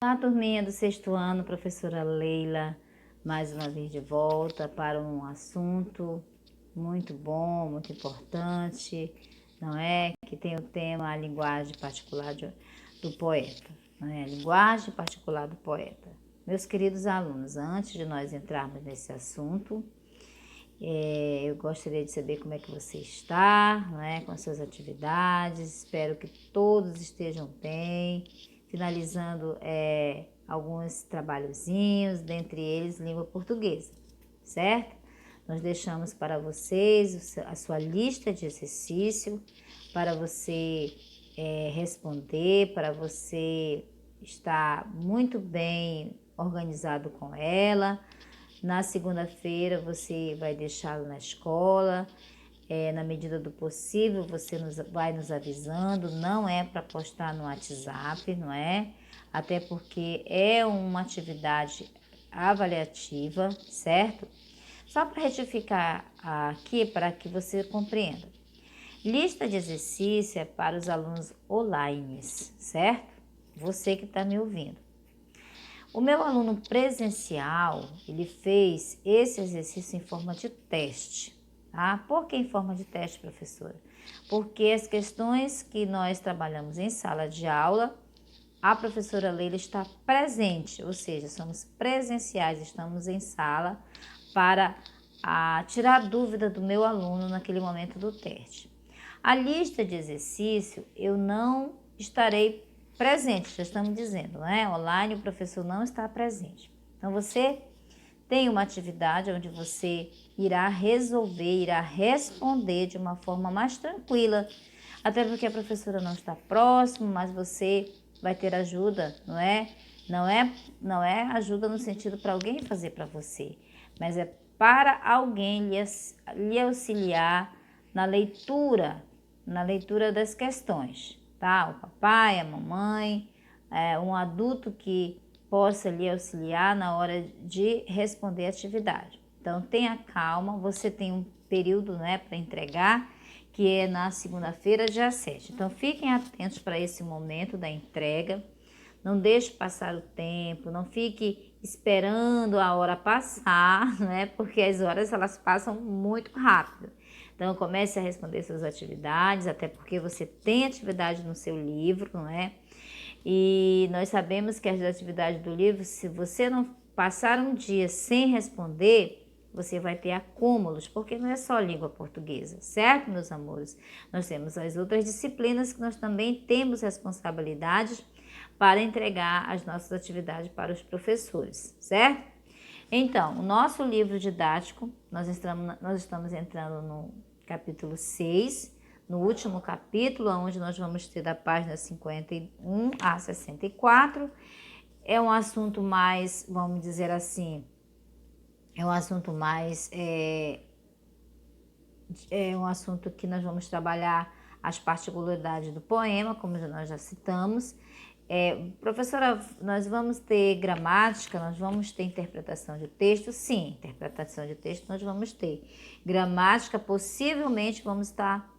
Olá, turminha do sexto ano, professora Leila, mais uma vez de volta para um assunto muito bom, muito importante, não é? Que tem o tema a linguagem particular do poeta, não é? A linguagem particular do poeta. Meus queridos alunos, antes de nós entrarmos nesse assunto, eu gostaria de saber como é que você está, não é? Com as suas atividades, espero que todos estejam bem, finalizando alguns trabalhozinhos, dentre eles língua portuguesa, certo? Nós deixamos para vocês a sua lista de exercício para você responder, para você estar muito bem organizado com ela. Na segunda-feira você vai deixá-lo na escola, na medida do possível você vai nos avisando, não é para postar no WhatsApp, não é? Até porque é uma atividade avaliativa, certo? Só para retificar aqui, para que você compreenda. Lista de exercício é para os alunos online, certo? Você que está me ouvindo. O meu aluno presencial, ele fez esse exercício em forma de teste, tá? Por que em forma de teste, professora? Porque as questões que nós trabalhamos em sala de aula, a professora Leila está presente, ou seja, somos presenciais, estamos em sala para tirar dúvida do meu aluno naquele momento do teste. A lista de exercício eu não estarei presente, já estamos dizendo, né? Online o professor não está presente. Então você tem uma atividade onde você irá resolver, irá responder de uma forma mais tranquila, até porque a professora não está próximo, mas você vai ter ajuda, não é? Não é ajuda no sentido para alguém fazer para você, mas é para alguém lhe auxiliar na leitura das questões, tá? O papai, a mamãe, um adulto que possa lhe auxiliar na hora de responder a atividade. Então, tenha calma, você tem um período, né, para entregar, que é na segunda-feira, dia 7. Então, fiquem atentos para esse momento da entrega, não deixe passar o tempo, não fique esperando a hora passar, né, porque as horas elas passam muito rápido. Então, comece a responder suas atividades, até porque você tem atividade no seu livro, não é? E nós sabemos que as atividades do livro, se você não passar um dia sem responder, você vai ter acúmulos, porque não é só língua portuguesa, certo, meus amores? Nós temos as outras disciplinas que nós também temos responsabilidades para entregar as nossas atividades para os professores, certo? Então, o nosso livro didático, nós estamos entrando no capítulo 6, no último capítulo, onde nós vamos ter da página 51 a 64. É um assunto mais, vamos dizer assim, é um assunto mais, um assunto que nós vamos trabalhar as particularidades do poema, como nós já citamos. Professora, nós vamos ter gramática, nós vamos ter interpretação de texto? Sim, interpretação de texto nós vamos ter. Gramática, possivelmente vamos estar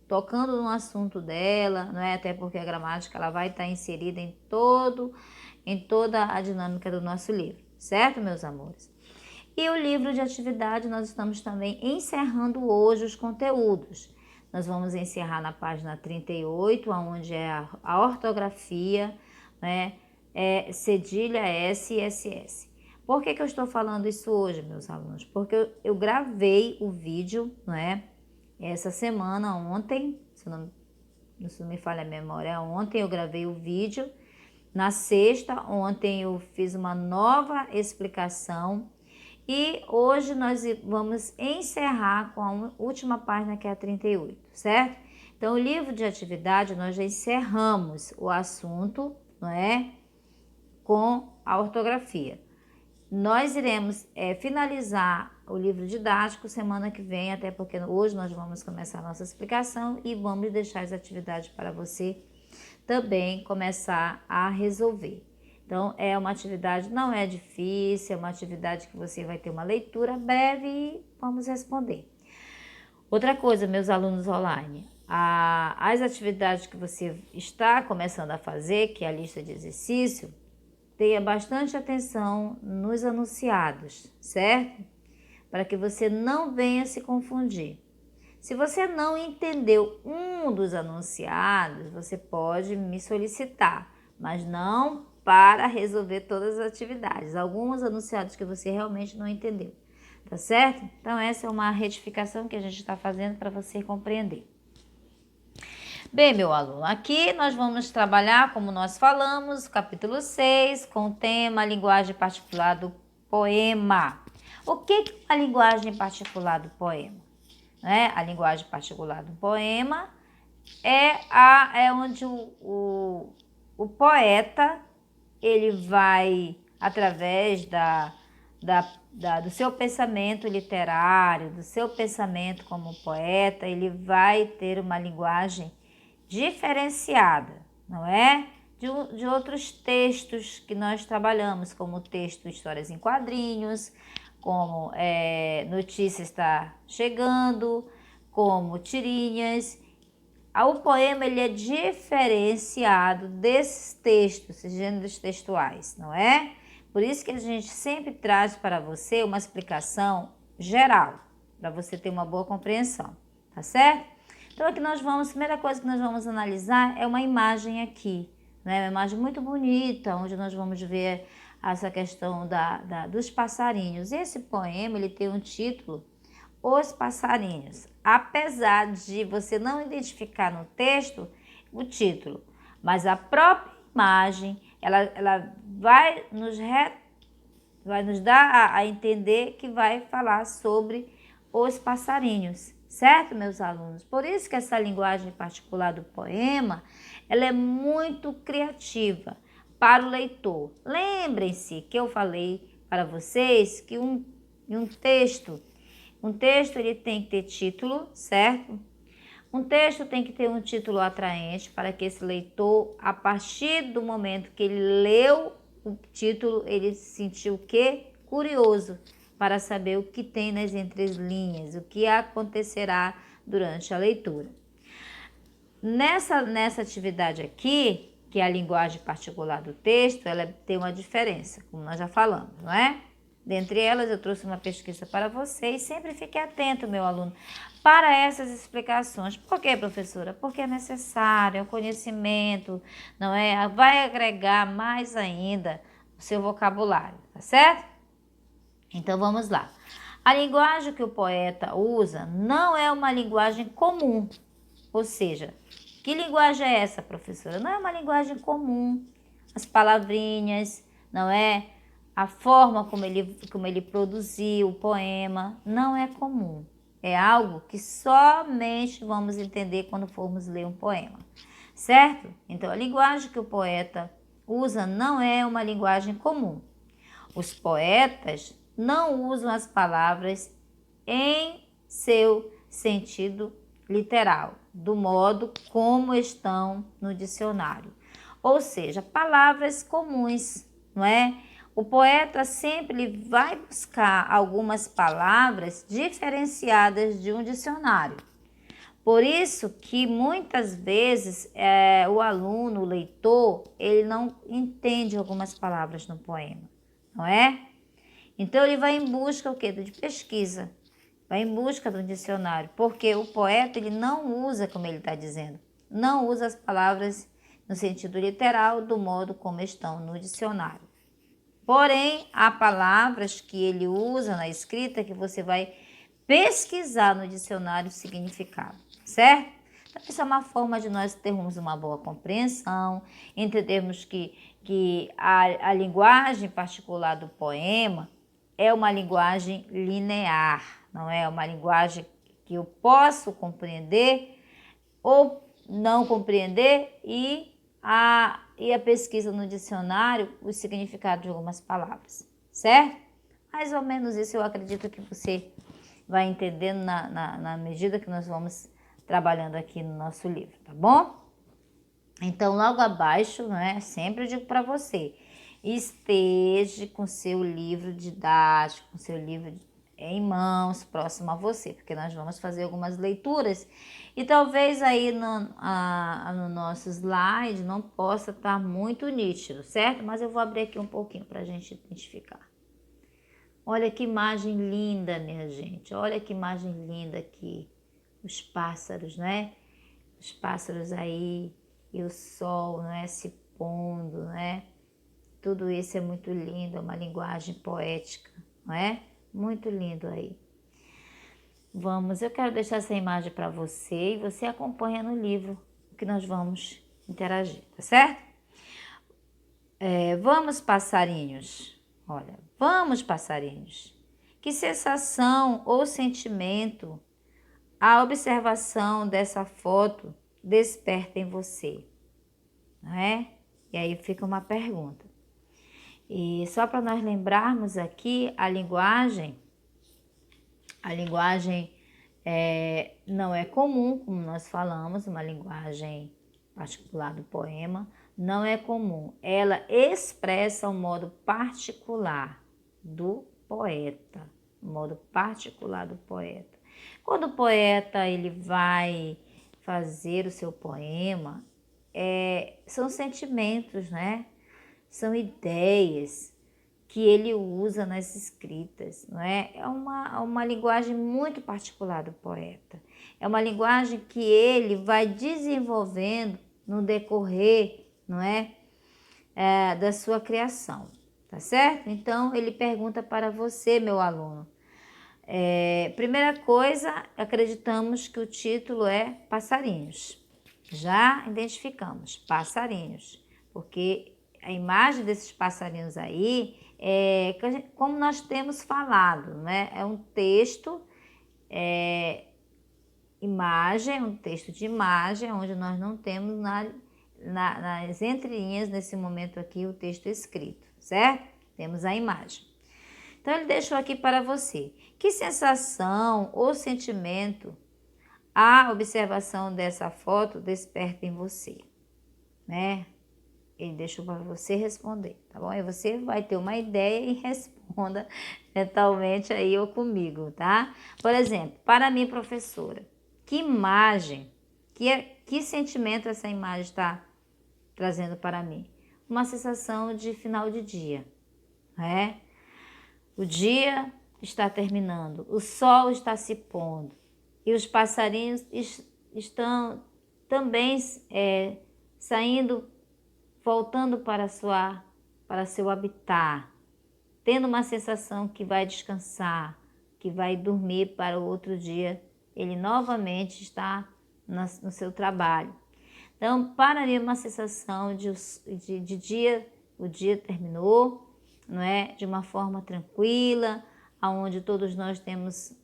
tocando no assunto dela, não é? Até porque a gramática ela vai estar inserida em toda a dinâmica do nosso livro, certo, meus amores? E o livro de atividade nós estamos também encerrando hoje os conteúdos. Nós vamos encerrar na página 38, onde é a ortografia, né? Cedilha S e SS. Por que eu estou falando isso hoje, meus alunos? Porque eu gravei o vídeo, não é? Essa semana, ontem, se não me falha a memória, ontem eu gravei o vídeo. Na sexta, ontem eu fiz uma nova explicação. E hoje nós vamos encerrar com a última página, que é a 38, certo? Então, o livro de atividade, nós já encerramos o assunto, não é? Com a ortografia. Nós iremos finalizar o livro didático semana que vem, até porque hoje nós vamos começar a nossa explicação e vamos deixar as atividades para você também começar a resolver. Então, é uma atividade, não é difícil, é uma atividade que você vai ter uma leitura breve e vamos responder. Outra coisa, meus alunos online, as atividades que você está começando a fazer, que é a lista de exercício, tenha bastante atenção nos anunciados, certo? Para que você não venha se confundir. Se você não entendeu um dos anunciados, você pode me solicitar, mas não para resolver todas as atividades. Alguns anunciados que você realmente não entendeu, tá certo? Então essa é uma retificação que a gente está fazendo para você compreender. Bem, meu aluno, aqui nós vamos trabalhar, como nós falamos, capítulo 6, com o tema linguagem particular do poema. O que é a linguagem particular do poema? A linguagem particular do poema é onde o poeta ele vai, através do seu pensamento literário, do seu pensamento como poeta, ele vai ter uma linguagem diferenciada, não é? De outros textos que nós trabalhamos, como o texto Histórias em Quadrinhos, como Notícia Está Chegando, como Tirinhas. O poema ele é diferenciado desses textos, esses gêneros textuais, não é? Por isso que a gente sempre traz para você uma explicação geral, para você ter uma boa compreensão, tá certo? Então aqui nós vamos, a primeira coisa que nós vamos analisar é uma imagem aqui, né? Uma imagem muito bonita, onde nós vamos ver essa questão dos passarinhos. Esse poema ele tem um título, Os Passarinhos. Apesar de você não identificar no texto o título, mas a própria imagem, ela vai nos dar a entender que vai falar sobre os passarinhos, certo, meus alunos? Por isso que essa linguagem particular do poema, ela é muito criativa para o leitor. Lembrem-se que eu falei para vocês que um texto ele tem que ter título, certo? Um texto tem que ter um título atraente para que esse leitor, a partir do momento que ele leu o título, ele se sentiu o quê? Curioso para saber o que tem nas entrelinhas, o que acontecerá durante a leitura. Nessa atividade aqui, que é a linguagem particular do texto, ela tem uma diferença, como nós já falamos, não é? Dentre elas, eu trouxe uma pesquisa para vocês. Sempre fique atento, meu aluno, para essas explicações. Por quê, professora? Porque é necessário, é um conhecimento, não é? Vai agregar mais ainda o seu vocabulário, tá certo? Então, vamos lá. A linguagem que o poeta usa não é uma linguagem comum. Ou seja, que linguagem é essa, professora? Não é uma linguagem comum. As palavrinhas, não é? A forma como ele produziu o poema não é comum. É algo que somente vamos entender quando formos ler um poema, certo? Então, a linguagem que o poeta usa não é uma linguagem comum. Os poetas não usam as palavras em seu sentido literal, do modo como estão no dicionário. Ou seja, palavras comuns, não é? O poeta sempre vai buscar algumas palavras diferenciadas de um dicionário. Por isso que muitas vezes o aluno, o leitor, ele não entende algumas palavras no poema, não é? Então ele vai em busca o quê? De pesquisa, vai em busca do dicionário, porque o poeta ele não usa, como ele está dizendo, não usa as palavras no sentido literal do modo como estão no dicionário. Porém, há palavras que ele usa na escrita que você vai pesquisar no dicionário o significado, certo? Então, essa é uma forma de nós termos uma boa compreensão, entendermos que a linguagem particular do poema é uma linguagem linear, não é uma linguagem que eu posso compreender ou não compreender e a pesquisa no dicionário, o significado de algumas palavras, certo? Mais ou menos isso eu acredito que você vai entendendo na medida que nós vamos trabalhando aqui no nosso livro, tá bom? Então, logo abaixo, né, sempre eu digo para você, esteja com seu livro didático, com seu livro em mãos, próximo a você, porque nós vamos fazer algumas leituras e talvez aí no nosso slide não possa estar muito nítido, certo? Mas eu vou abrir aqui um pouquinho para a gente identificar. Olha que imagem linda, minha gente, olha que imagem linda aqui, os pássaros, né? Os pássaros aí e o sol, né, se pondo, né? Tudo isso é muito lindo, é uma linguagem poética, não é? Muito lindo aí. Vamos, eu quero deixar essa imagem para você e você acompanha no livro que nós vamos interagir, tá certo? Vamos, passarinhos. Olha, vamos, passarinhos. Que sensação ou sentimento a observação dessa foto desperta em você, não é? E aí fica uma pergunta. E só para nós lembrarmos aqui, a linguagem não é comum, como nós falamos, uma linguagem particular do poema, não é comum. Ela expressa um modo particular do poeta, um modo particular do poeta. Quando o poeta ele vai fazer o seu poema, são sentimentos, né? São ideias que ele usa nas escritas, não é? É uma linguagem muito particular do poeta. É uma linguagem que ele vai desenvolvendo no decorrer, não é? Da sua criação, tá certo? Então, ele pergunta para você, meu aluno. Primeira coisa, acreditamos que o título é Passarinhos. Já identificamos, passarinhos, porque a imagem desses passarinhos aí como nós temos falado, né? É um texto, um texto de imagem, onde nós não temos nas entrelinhas, nesse momento aqui, o texto escrito, certo? Temos a imagem. Então, ele deixou aqui para você. Que sensação ou sentimento a observação dessa foto desperta em você, né? Ele deixou para você responder, tá bom? E você vai ter uma ideia e responda mentalmente aí ou comigo, tá? Por exemplo, para mim, professora, que imagem, que sentimento essa imagem está trazendo para mim? Uma sensação de final de dia, né? O dia está terminando, o sol está se pondo e os passarinhos estão também saindo, voltando para seu habitat, tendo uma sensação que vai descansar, que vai dormir para o outro dia, ele novamente está no seu trabalho. Então, para mim, uma sensação de dia, o dia terminou, não é? De uma forma tranquila, onde todos nós temos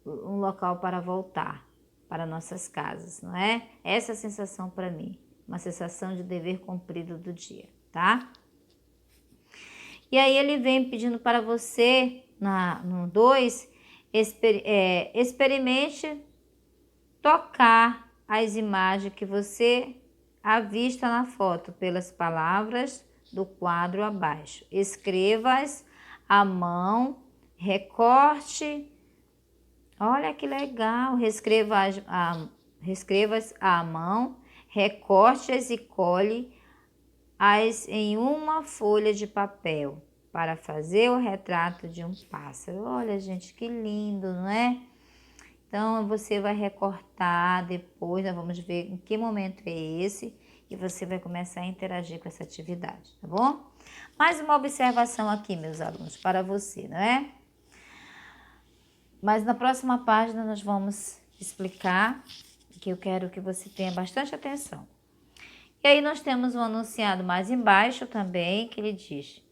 um local para voltar para nossas casas, não é? Essa é a sensação para mim, uma sensação de dever cumprido do dia, tá? E aí ele vem pedindo para você, no 2, experimente tocar as imagens que você avista na foto pelas palavras do quadro abaixo. Escreva-as à mão, recorte. Olha que legal! Reescreva-as à mão, recorte-as e cole-as em uma folha de papel para fazer o retrato de um pássaro. Olha, gente, que lindo, não é? Então, você vai recortar depois, nós vamos ver em que momento é esse e você vai começar a interagir com essa atividade, tá bom? Mais uma observação aqui, meus alunos, para você, não é? Mas na próxima página nós vamos explicar, que eu quero que você tenha bastante atenção. E aí nós temos um anunciado mais embaixo também, que ele diz: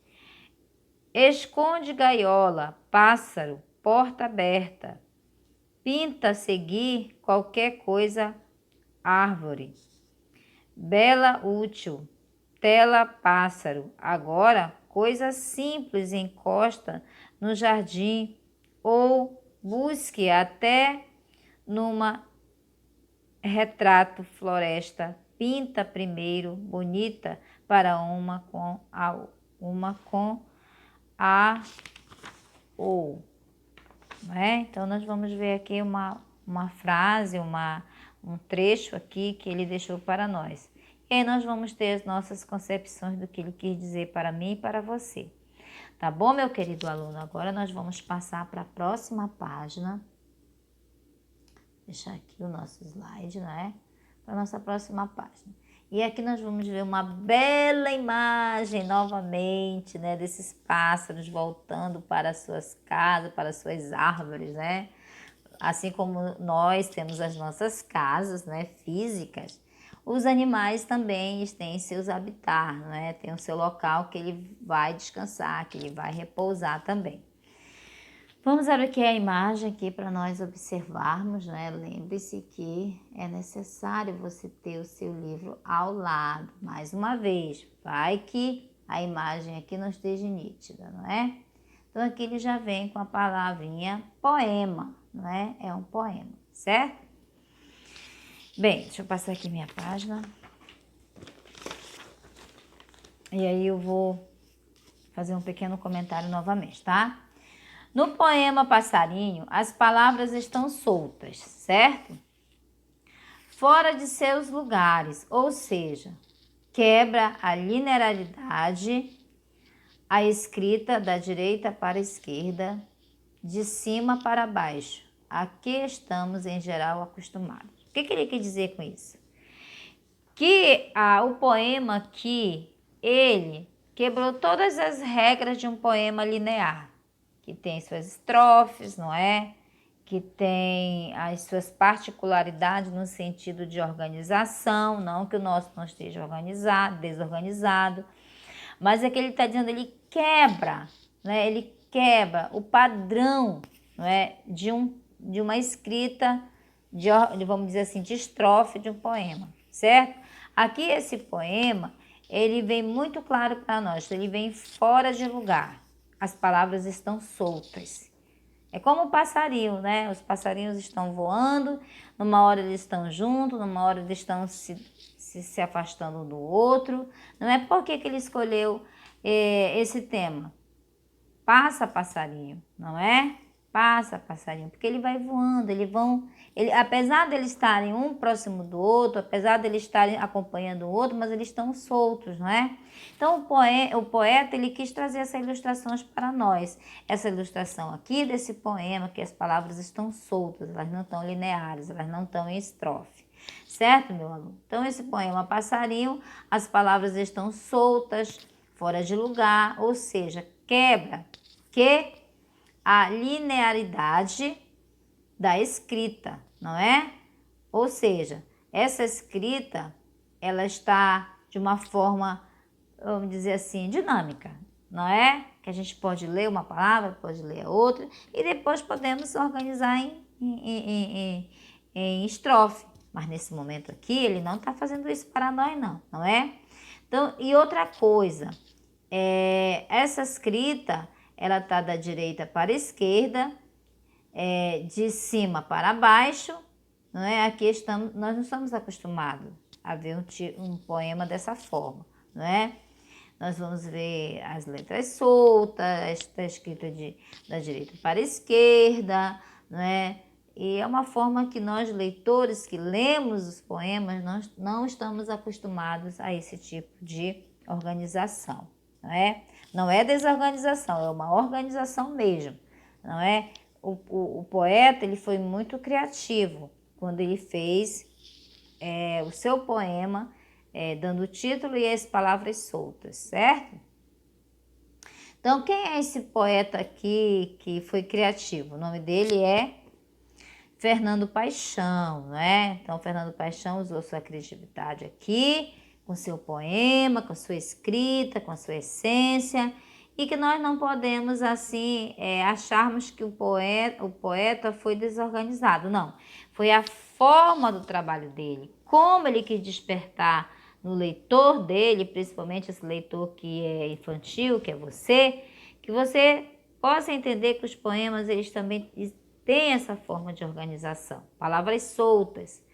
esconde gaiola, pássaro, porta aberta. Pinta seguir qualquer coisa, árvore. Bela útil, tela pássaro. Agora, coisa simples encosta no jardim ou busque até numa retrato floresta. Pinta primeiro bonita para uma com a ou. não é? Então, nós vamos ver aqui uma frase, um trecho aqui que ele deixou para nós. E aí nós vamos ter as nossas concepções do que ele quis dizer para mim e para você. Tá bom, meu querido aluno? Agora nós vamos passar para a próxima página. Deixar aqui o nosso slide, né? Para a nossa próxima página. E aqui nós vamos ver uma bela imagem novamente, né? Desses pássaros voltando para as suas casas, para as suas árvores, né? Assim como nós temos as nossas casas, né? Físicas, os animais também têm seus habitats, né? Tem o seu local que ele vai descansar, que ele vai repousar também. Vamos ver o que é a imagem aqui para nós observarmos, né? Lembre-se que é necessário você ter o seu livro ao lado. Mais uma vez, vai que a imagem aqui não esteja nítida, não é? Então aqui ele já vem com a palavrinha poema, não é? É um poema, certo? Bem, deixa eu passar aqui minha página. E aí eu vou fazer um pequeno comentário novamente, tá? No poema Passarinho, as palavras estão soltas, certo? Fora de seus lugares, ou seja, quebra a linearidade, a escrita da direita para a esquerda, de cima para baixo, a que estamos em geral acostumados. O que ele quer dizer com isso? Que o poema aqui, ele quebrou todas as regras de um poema linear, que tem suas estrofes, não é? Que tem as suas particularidades no sentido de organização, não que o nosso não esteja organizado, desorganizado, mas é que ele está dizendo, ele quebra, né? Ele quebra o padrão, não é? de uma escrita, vamos dizer assim, de estrofe de um poema, certo? Aqui esse poema, ele vem muito claro para nós, ele vem fora de lugar. As palavras estão soltas. É como o passarinho, né? Os passarinhos estão voando, numa hora eles estão juntos, numa hora eles estão se afastando um do outro. Não é porque que ele escolheu esse tema. Passa, passarinho, não é? Passa, passarinho, porque ele vai voando, apesar de eles estarem um próximo do outro, apesar de eles estarem acompanhando o outro, mas eles estão soltos, não é? Então o poeta ele quis trazer essas ilustrações para nós. Essa ilustração aqui desse poema, que as palavras estão soltas, elas não estão lineares, elas não estão em estrofe. Certo, meu aluno? Então esse poema Passarinho, as palavras estão soltas, fora de lugar, ou seja, quebra a linearidade da escrita, não é? Ou seja, essa escrita, ela está de uma forma, vamos dizer assim, dinâmica, não é? Que a gente pode ler uma palavra, pode ler a outra, e depois podemos organizar em estrofe. Mas nesse momento aqui, ele não está fazendo isso para nós, não é? Então, e outra coisa, essa escrita, ela está da direita para a esquerda, de cima para baixo, não é? Aqui nós não estamos acostumados a ver um poema dessa forma, não é? Nós vamos ver as letras soltas, está escrita da direita para a esquerda, não é? E é uma forma que nós, leitores, que lemos os poemas, nós não estamos acostumados a esse tipo de organização, não é? Não é desorganização, é uma organização mesmo, não é? O poeta, ele foi muito criativo quando ele fez o seu poema, dando o título e as palavras soltas, certo? Então, quem é esse poeta aqui que foi criativo? O nome dele é Fernando Paixão, né? Então, Fernando Paixão usou sua criatividade aqui, com seu poema, com sua escrita, com sua essência, e que nós não podemos, assim, acharmos que o poeta foi desorganizado. Não, foi a forma do trabalho dele, como ele quis despertar no leitor dele, principalmente esse leitor que é infantil, que é você, que você possa entender que os poemas, eles também têm essa forma de organização. Palavras soltas.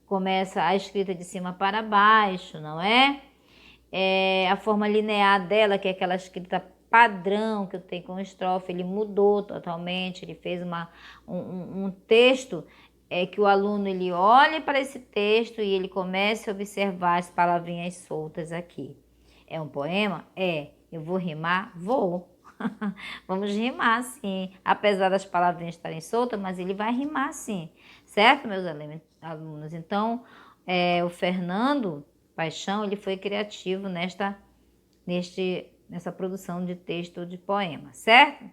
Começa a escrita de cima para baixo, não é? A forma linear dela, que é aquela escrita padrão que eu tenho com estrofe, ele mudou totalmente, ele fez um texto que o aluno ele olhe para esse texto e ele comece a observar as palavrinhas soltas aqui. É um poema? É. Eu vou rimar? Vou. Vamos rimar sim, apesar das palavrinhas estarem soltas, mas ele vai rimar sim, certo, meus alunos? Então, o Fernando Paixão, ele foi criativo nessa produção de texto de poema, certo?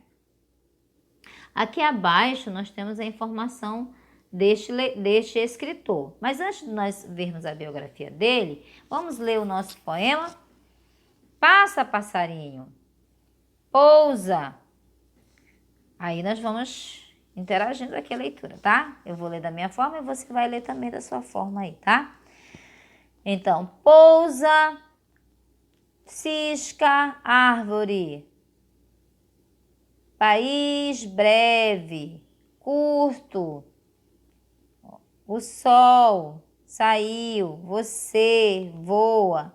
Aqui abaixo nós temos a informação deste escritor. Mas antes de nós vermos a biografia dele, vamos ler o nosso poema? Passa, passarinho, pousa. Aí nós vamos interagindo aqui a leitura, tá? Eu vou ler da minha forma e você vai ler também da sua forma aí, tá? Então, pousa, cisca, árvore. País breve, curto. O sol saiu, você voa.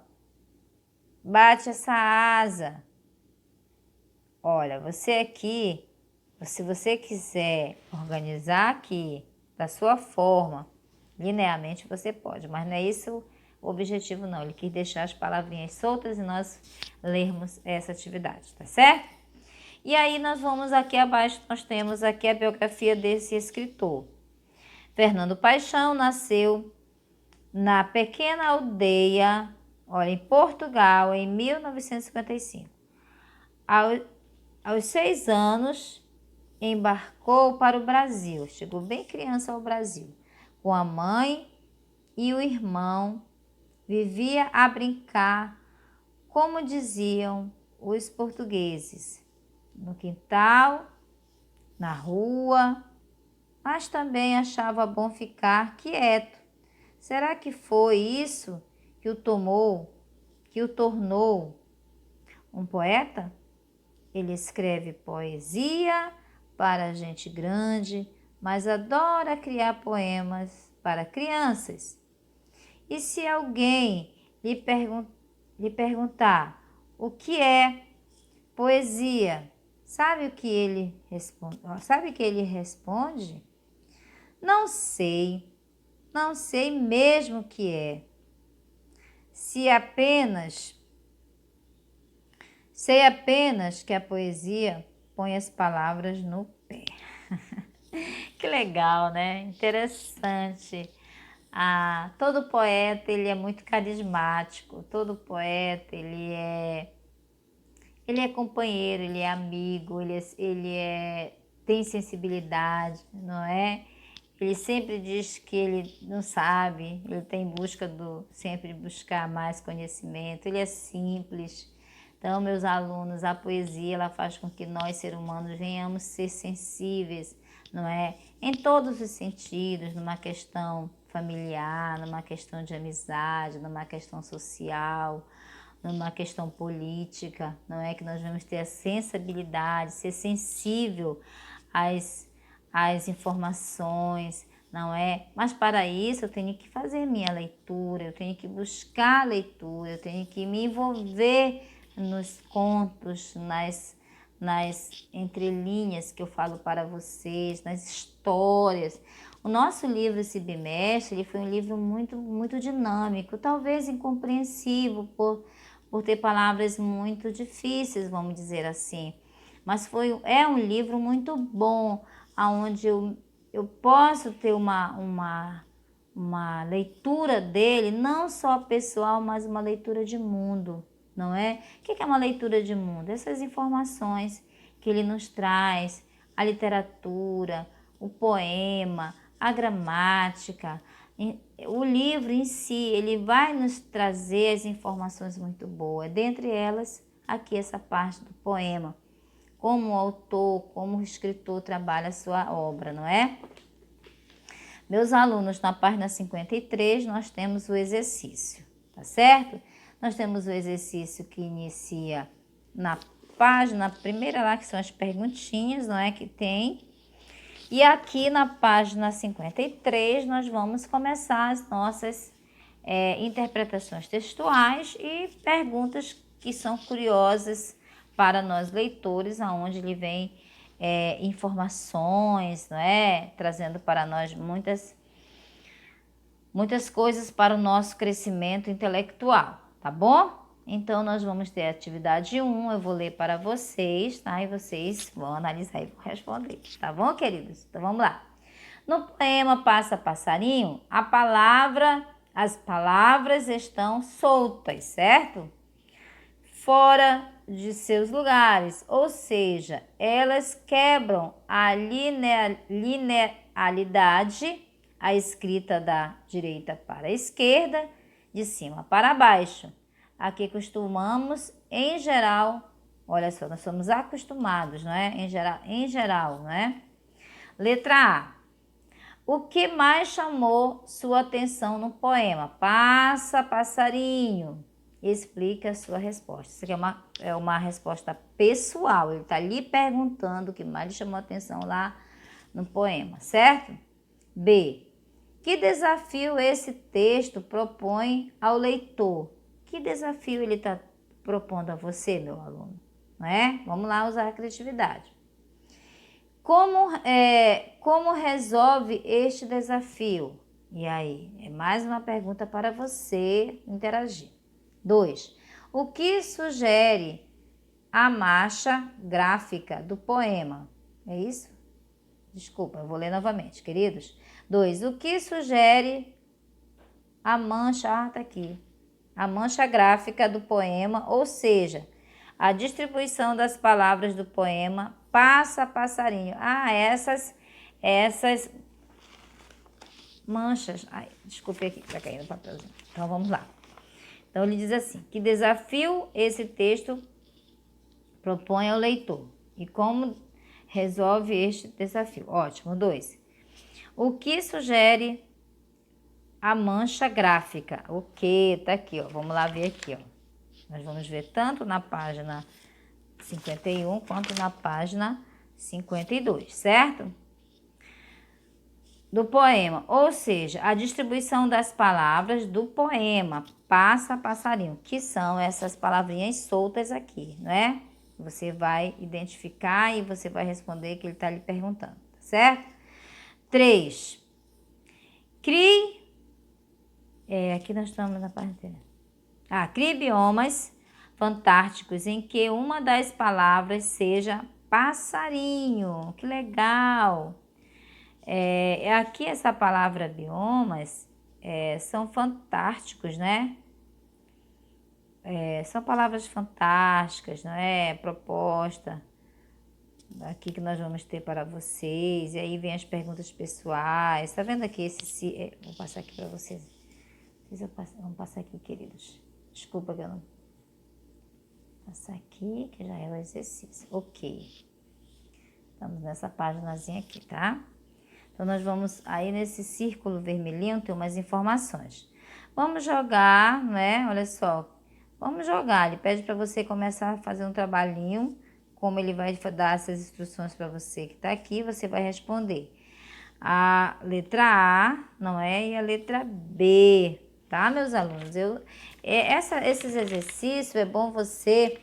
Bate essa asa. Olha, você aqui, se você quiser organizar aqui da sua forma, linearmente você pode, mas não é isso o objetivo não. Ele quis deixar as palavrinhas soltas e nós lermos essa atividade, tá certo? E aí nós vamos aqui abaixo, nós temos aqui a biografia desse escritor. Fernando Paixão nasceu na pequena aldeia, olha, em Portugal, em 1955. Aos 6 anos, embarcou para o Brasil, chegou bem criança ao Brasil, com a mãe e o irmão, vivia a brincar, como diziam os portugueses, no quintal, na rua, mas também achava bom ficar quieto. Será que foi isso que o tornou um poeta? Ele escreve poesia para gente grande, mas adora criar poemas para crianças. E se alguém lhe perguntar o que é poesia, sabe o que ele responde? Sabe o que ele responde? Não sei mesmo o que é. Sei apenas que a poesia põe as palavras no pé. Que legal, né? Interessante. Todo poeta, ele é muito carismático. Todo poeta, ele é companheiro, ele é amigo, tem sensibilidade, não é? Ele sempre diz que ele não sabe, ele tem sempre buscar mais conhecimento, ele é simples. Então, meus alunos, a poesia, ela faz com que nós, seres humanos, venhamos ser sensíveis, não é? Em todos os sentidos, numa questão familiar, numa questão de amizade, numa questão social, numa questão política, não é? Que nós vamos ter a sensibilidade, ser sensível às informações, não é? Mas para isso eu tenho que fazer minha leitura, eu tenho que buscar a leitura, eu tenho que me envolver nos contos, nas entrelinhas que eu falo para vocês, nas histórias. O nosso livro esse bimestre, ele foi um livro muito, muito dinâmico, talvez incompreensível por ter palavras muito difíceis, vamos dizer assim. Mas é um livro muito bom, onde eu posso ter uma leitura dele, não só pessoal, mas uma leitura de mundo, não é? O que é uma leitura de mundo? Essas informações que ele nos traz, a literatura, o poema, a gramática. O livro em si, ele vai nos trazer as informações muito boas, dentre elas aqui essa parte do poema, como o autor, como o escritor trabalha a sua obra, não é? Meus alunos, na página 53, nós temos o exercício, tá certo? Nós temos o exercício que inicia na página primeira lá, que são as perguntinhas, não é? Que tem. E aqui na página 53, nós vamos começar as nossas interpretações textuais e perguntas que são curiosas para nós leitores, aonde ele vem informações, não é? Trazendo para nós muitas coisas para o nosso crescimento intelectual, tá bom? Então, nós vamos ter a atividade 1, eu vou ler para vocês, tá? E vocês vão analisar e vão responder, tá bom, queridos? Então, vamos lá. No poema Passa Passarinho, as palavras estão soltas, certo? Fora de seus lugares, ou seja, elas quebram a linearidade, a escrita da direita para a esquerda, de cima para baixo. Aqui costumamos, em geral, olha só, nós somos acostumados, não é? Em geral, não é? Letra A. O que mais chamou sua atenção no poema? Passa, passarinho. Explique a sua resposta. Isso aqui é uma resposta pessoal. Ele está lhe perguntando o que mais lhe chamou a atenção lá no poema, certo? B. Que desafio esse texto propõe ao leitor? Que desafio ele está propondo a você, meu aluno? Não é? Vamos lá usar a criatividade. Como resolve este desafio? E aí, é mais uma pergunta para você interagir. 2. O que sugere a marcha gráfica do poema? É isso? Desculpa, eu vou ler novamente, queridos. 2. O que sugere a mancha... Ah, tá aqui. A mancha gráfica do poema, ou seja, a distribuição das palavras do poema Passa Passarinho. Ah, essas manchas... Ai, desculpe aqui, tá caindo o papelzinho. Então, vamos lá. Então, ele diz assim, que desafio esse texto propõe ao leitor? E como resolve este desafio? Ótimo. 2. O que sugere a mancha gráfica? O que? Tá aqui, ó. Vamos lá ver aqui, ó. Nós vamos ver tanto na página 51 quanto na página 52, certo? Do poema, ou seja, a distribuição das palavras do poema Passa Passarinho, que são essas palavrinhas soltas aqui, né? Você vai identificar e você vai responder que ele está lhe perguntando, certo? 3. Crie... aqui nós estamos na página inteira. Crie biomas fantásticos em que uma das palavras seja passarinho. Que legal! Aqui essa palavra biomas são fantásticos, né? São palavras fantásticas, não é? Proposta aqui que nós vamos ter para vocês. E aí vem as perguntas pessoais. Tá vendo aqui vou passar aqui para vocês. Vamos passar aqui, queridos. Desculpa que eu não... Passar aqui, que já é o exercício. Ok. Estamos nessa páginazinha aqui, tá? Então, nós vamos... Aí, nesse círculo vermelhinho, tem umas informações. Vamos jogar, né? Olha só. Vamos jogar. Ele pede para você começar a fazer um trabalhinho. Como ele vai dar essas instruções para você que tá aqui, você vai responder. A letra A, não é? E a letra B, tá, meus alunos? Esses exercícios é bom você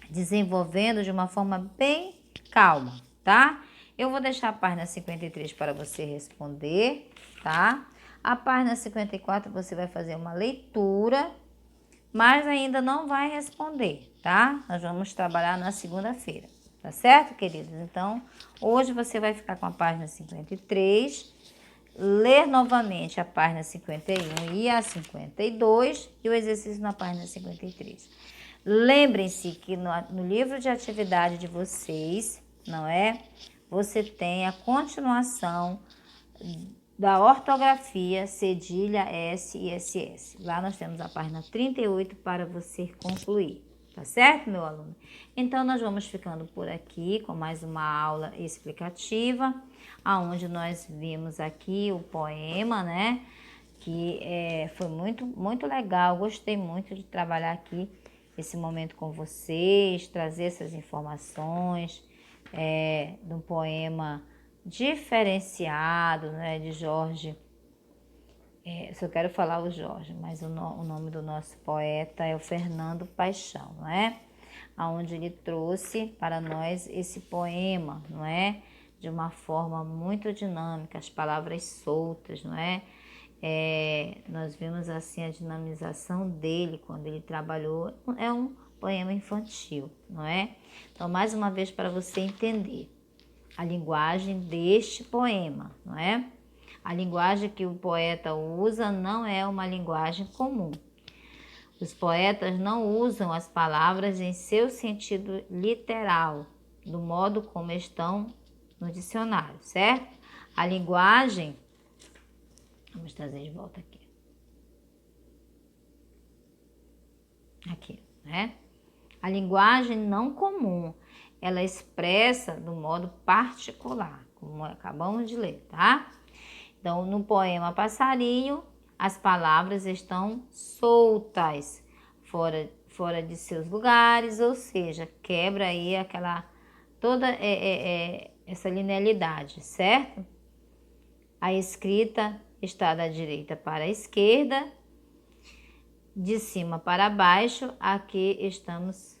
desenvolvendo de uma forma bem calma, tá? Eu vou deixar a página 53 para você responder, tá? A página 54 você vai fazer uma leitura, mas ainda não vai responder, tá? Nós vamos trabalhar na segunda-feira, tá certo, queridos? Então, hoje você vai ficar com a página 53, ler novamente a página 51 e a 52 e o exercício na página 53. Lembrem-se que no livro de atividade de vocês, não é? Você tem a continuação da ortografia, cedilha, S e SS. Lá nós temos a página 38 para você concluir, tá certo, meu aluno? Então, nós vamos ficando por aqui com mais uma aula explicativa, aonde nós vimos aqui o poema, né? Que foi muito legal, gostei muito de trabalhar aqui esse momento com vocês, trazer essas informações de um poema diferenciado, né, de Jorge. Só quero falar o Jorge, mas o nome do nosso poeta é o Fernando Paixão, não é? onde ele trouxe para nós esse poema, não é? De uma forma muito dinâmica, as palavras soltas, não é? Nós vimos assim a dinamização dele quando ele trabalhou. É um poema infantil, não é? Então, mais uma vez, para você entender a linguagem deste poema, não é? A linguagem que o poeta usa não é uma linguagem comum. Os poetas não usam as palavras em seu sentido literal, do modo como estão no dicionário, certo? A linguagem, vamos trazer de volta aqui. Aqui, né? A linguagem não comum, ela expressa do modo particular, como acabamos de ler, tá? Então, no poema Passarinho, as palavras estão soltas, fora de seus lugares, ou seja, quebra aí toda essa linealidade, certo? A escrita está da direita para a esquerda, de cima para baixo. Aqui estamos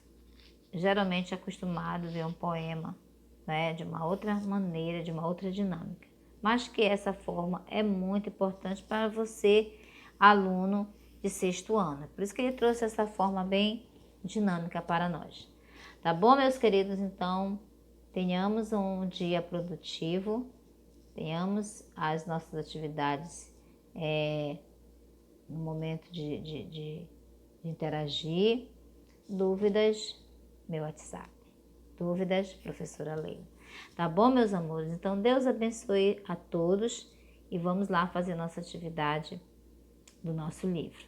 geralmente acostumados a ver um poema, né, de uma outra maneira, de uma outra dinâmica. Mas que essa forma é muito importante para você, aluno de sexto ano. Por isso que ele trouxe essa forma bem dinâmica para nós. Tá bom, meus queridos? Então, tenhamos um dia produtivo, tenhamos as nossas atividades no momento de interagir. Dúvidas, meu WhatsApp. Dúvidas, professora Leila. Tá bom, meus amores? Então, Deus abençoe a todos e vamos lá fazer nossa atividade do nosso livro.